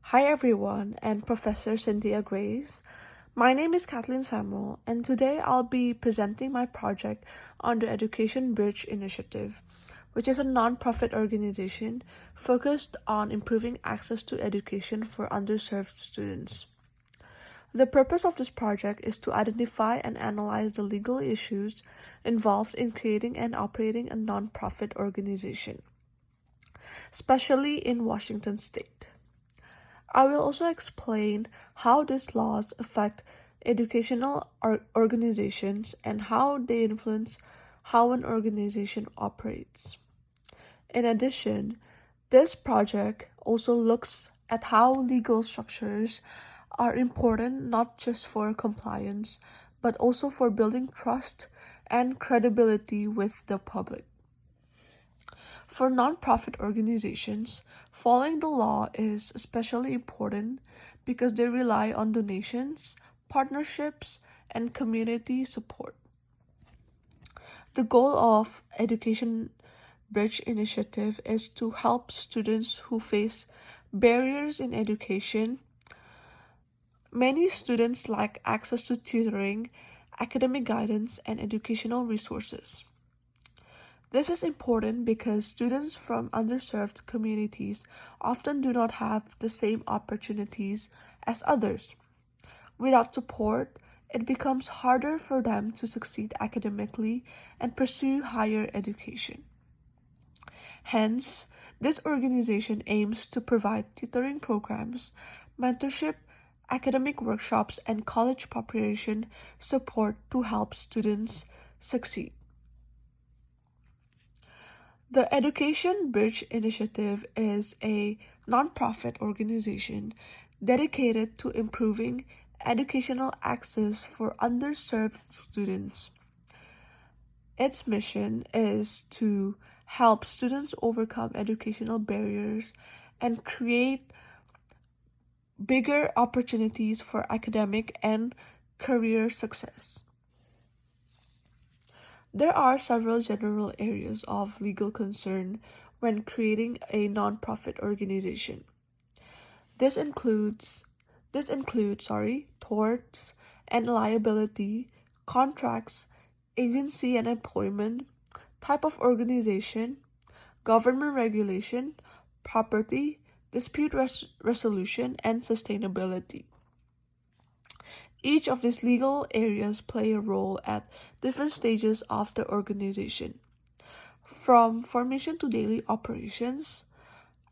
Hi everyone and Professor Cynthia Grace. My name is Cathleen Samuel and today I'll be presenting my project on the Education Bridge Initiative, which is a non-profit organization focused on improving access to education for underserved students. The purpose of this project is to identify and analyze the legal issues involved in creating and operating a non-profit organization, especially in Washington state. I will also explain how these laws affect educational organizations and how they influence how an organization operates. In addition, this project also looks at how legal structures are important not just for compliance, but also for building trust and credibility with the public. For nonprofit organizations, following the law is especially important because they rely on donations, partnerships, and community support. The goal of Education Bridge Initiative is to help students who face barriers in education. Many students lack access to tutoring, academic guidance, and educational resources. This is important because students from underserved communities often do not have the same opportunities as others. Without support, it becomes harder for them to succeed academically and pursue higher education. Hence, this organization aims to provide tutoring programs, mentorship, academic workshops, and college preparation support to help students succeed. The Education Bridge Initiative is a nonprofit organization dedicated to improving educational access for underserved students. Its mission is to help students overcome educational barriers and create bigger opportunities for academic and career success. There are several general areas of legal concern when creating a nonprofit organization. This includes torts and liability, contracts, agency and employment, type of organization, government regulation, property, dispute resolution, and sustainability. Each of these legal areas play a role at different stages of the organization. From formation to daily operations,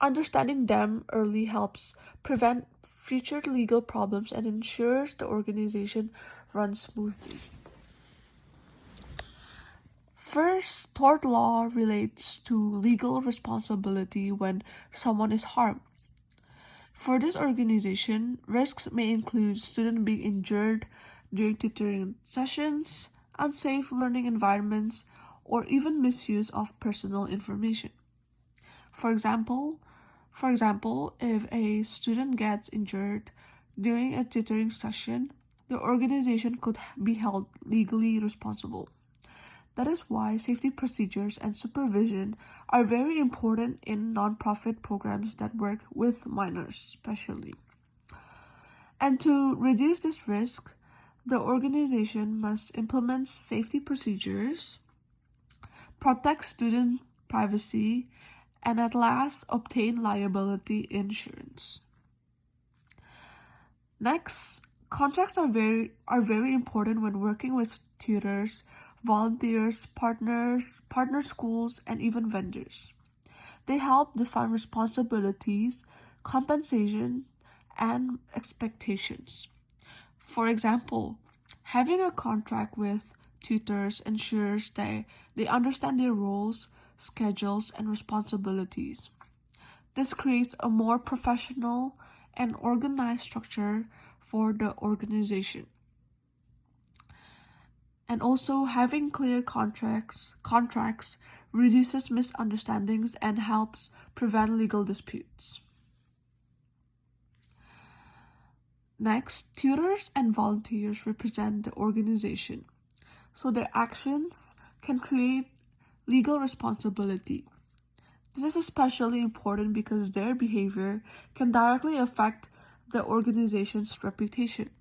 understanding them early helps prevent future legal problems and ensures the organization runs smoothly. First, tort law relates to legal responsibility when someone is harmed. For this organization, risks may include students being injured during tutoring sessions, unsafe learning environments, or even misuse of personal information. For example, if a student gets injured during a tutoring session, the organization could be held legally responsible. That is why safety procedures and supervision are very important in nonprofit programs that work with minors, especially. And to reduce this risk, the organization must implement safety procedures, protect student privacy, and at last obtain liability insurance. Next, contracts are very important when working with tutors, volunteers, partner schools, and even vendors. They help define responsibilities, compensation, and expectations. For example, having a contract with tutors ensures that they understand their roles, schedules, and responsibilities. This creates a more professional and organized structure for the organization. And also having clear contracts reduces misunderstandings and helps prevent legal disputes. Next, tutors and volunteers represent the organization, so their actions can create legal responsibility. This is especially important because their behavior can directly affect the organization's reputation.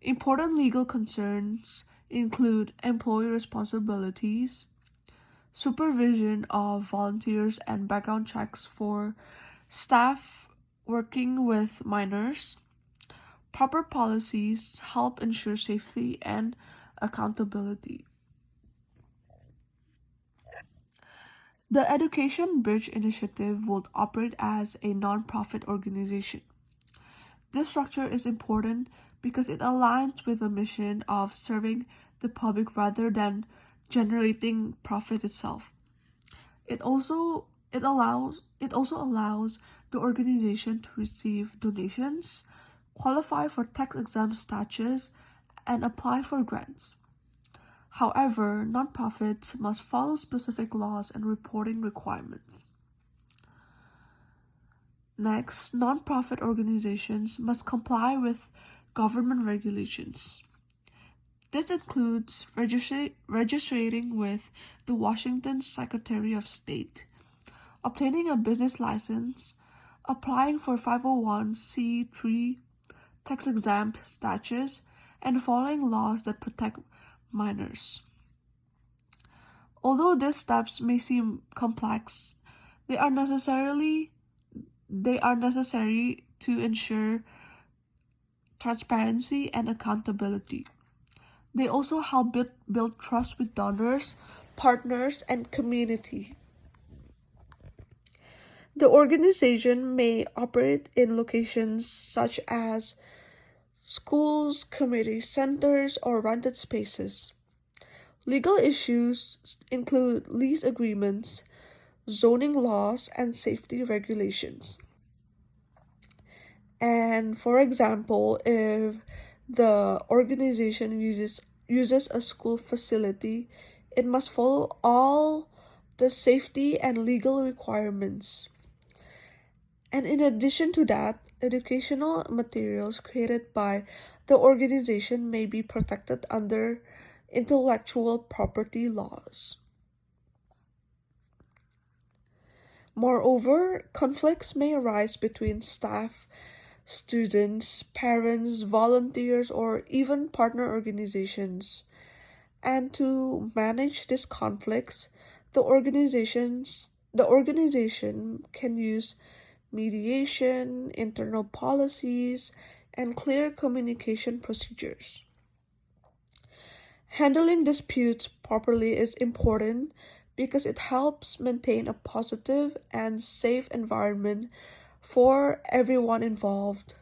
Important legal concerns include employee responsibilities, supervision of volunteers, and background checks for staff working with minors. Proper policies help ensure safety and accountability. The Education Bridge Initiative will operate as a nonprofit organization. This structure is important because it aligns with the mission of serving the public rather than generating profit itself. It also allows the organization to receive donations, qualify for tax-exempt status, and apply for grants. However, nonprofits must follow specific laws and reporting requirements. Next, nonprofit organizations must comply with government regulations. This includes registering with the Washington Secretary of State, obtaining a business license, applying for 501c3 tax-exempt status, and following laws that protect minors. Although these steps may seem complex, they are necessary to ensure transparency and accountability. They also help build trust with donors, partners, and community. The organization may operate in locations such as schools, community centers, or rented spaces. Legal issues include lease agreements, zoning laws, and safety regulations. And for example, if the organization uses a school facility, it must follow all the safety and legal requirements. And in addition to that, educational materials created by the organization may be protected under intellectual property laws. Moreover, conflicts may arise between staff, students, parents, volunteers, or even partner organizations. And to manage these conflicts, the organization can use mediation, internal policies, and clear communication procedures. Handling disputes properly is important because it helps maintain a positive and safe environment for everyone involved.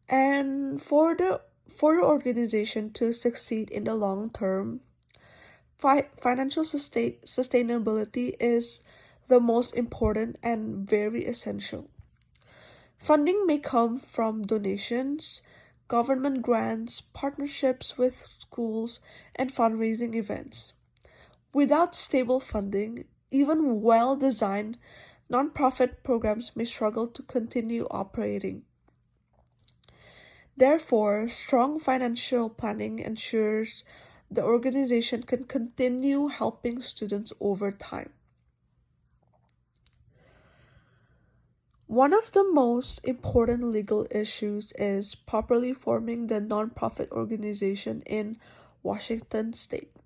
And for the organization to succeed in the long term, financial sustainability is the most important and very essential. Funding may come from donations, government grants, partnerships with schools, and fundraising events. Without stable funding, even well designed nonprofit programs may struggle to continue operating. Therefore, strong financial planning ensures the organization can continue helping students over time. One of the most important legal issues is properly forming the nonprofit organization in Washington state.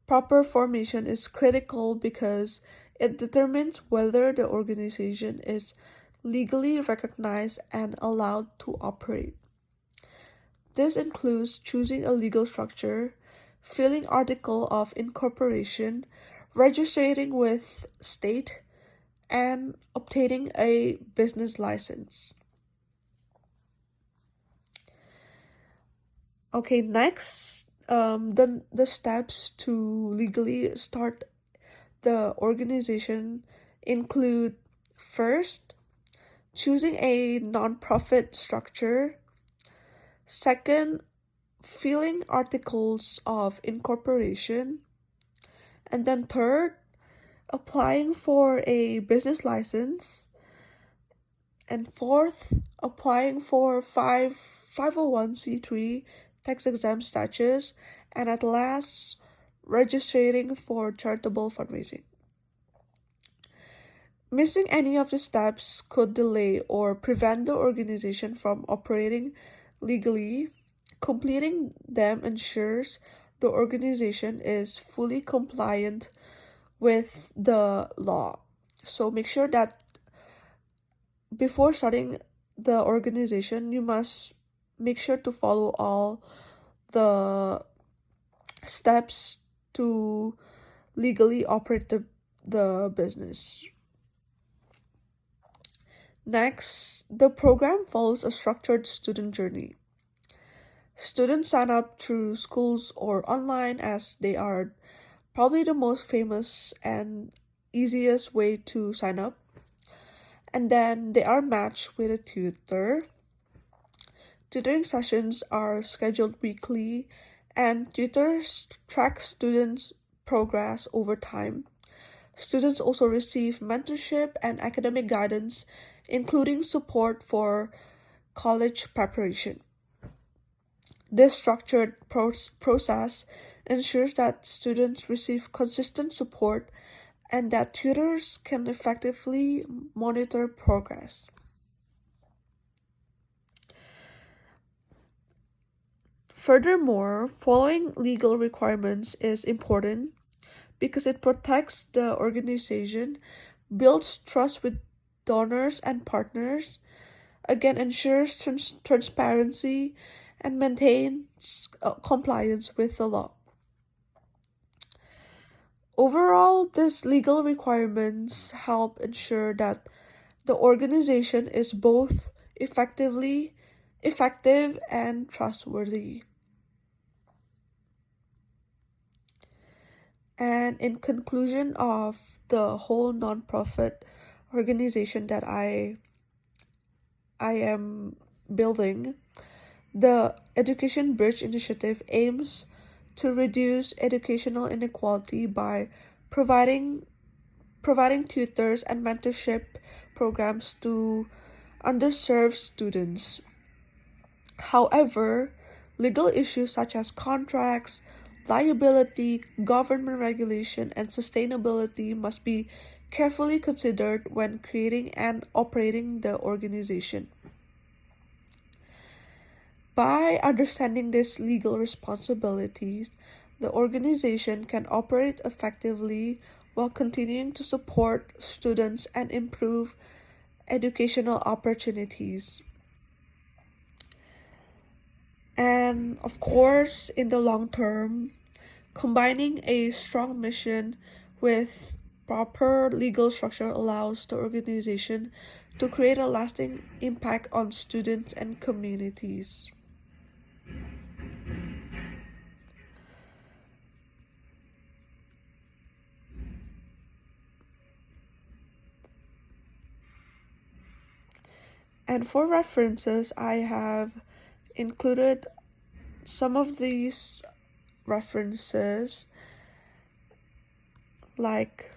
Proper formation is critical because it determines whether the organization is legally recognized and allowed to operate. This includes choosing a legal structure, filing article of incorporation, registering with state, and obtaining a business license. Okay, next, the steps to legally start the organization include first, choosing a nonprofit structure, second, filing articles of incorporation, and then third, applying for a business license, and fourth, applying for 501c3 tax exempt status, and at last, registering for charitable fundraising. Missing any of the steps could delay or prevent the organization from operating legally. Completing them ensures the organization is fully compliant with the law. So make sure that before starting the organization, you must make sure to follow all the steps to legally operate the business. Next, the program follows a structured student journey. Students sign up through schools or online, as they are probably the most famous and easiest way to sign up. And then they are matched with a tutor. Tutoring sessions are scheduled weekly, and tutors track students' progress over time. Students also receive mentorship and academic guidance, including support for college preparation. This structured process ensures that students receive consistent support and that tutors can effectively monitor progress. Furthermore, following legal requirements is important because it protects the organization, builds trust with donors and partners, again ensures transparency, and maintains compliance with the law. Overall, these legal requirements help ensure that the organization is both effective and trustworthy. And in conclusion of the whole nonprofit organization that I am building, the Education Bridge Initiative aims to reduce educational inequality by providing tutors and mentorship programs to underserved students. However, legal issues such as contracts, liability, government regulation, and sustainability must be carefully considered when creating and operating the organization. By understanding these legal responsibilities, the organization can operate effectively while continuing to support students and improve educational opportunities. And of course, in the long term, combining a strong mission with proper legal structure allows the organization to create a lasting impact on students and communities. And for references, I have included some of these references, like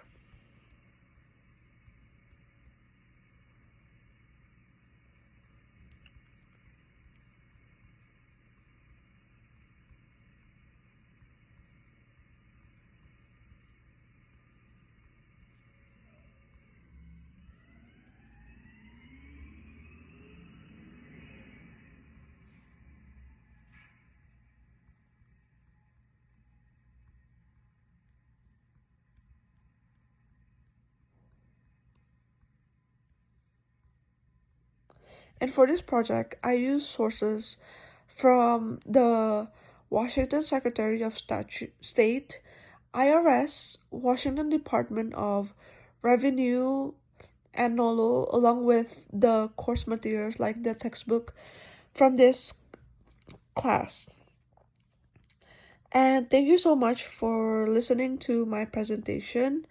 and for this project, I use sources from the Washington Secretary of State, IRS, Washington Department of Revenue, and NOLO, along with the course materials like the textbook from this class. And thank you so much for listening to my presentation.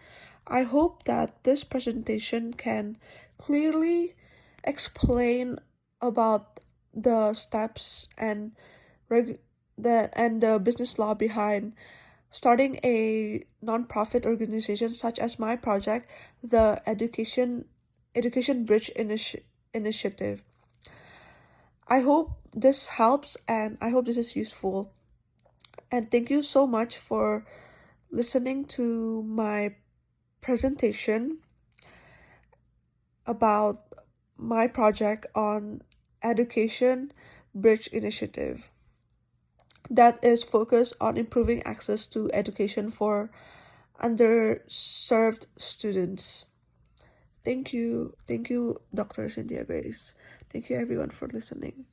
I hope that this presentation can clearly explain about the steps and the business law behind starting a nonprofit organization such as my project, the Education Bridge Initiative. I hope this helps and I hope this is useful. And thank you so much for listening to my presentation about my project on Education Bridge Initiative that is focused on improving access to education for underserved students. Thank you. Thank you, Dr. Cynthia Grace. Thank you, everyone, for listening.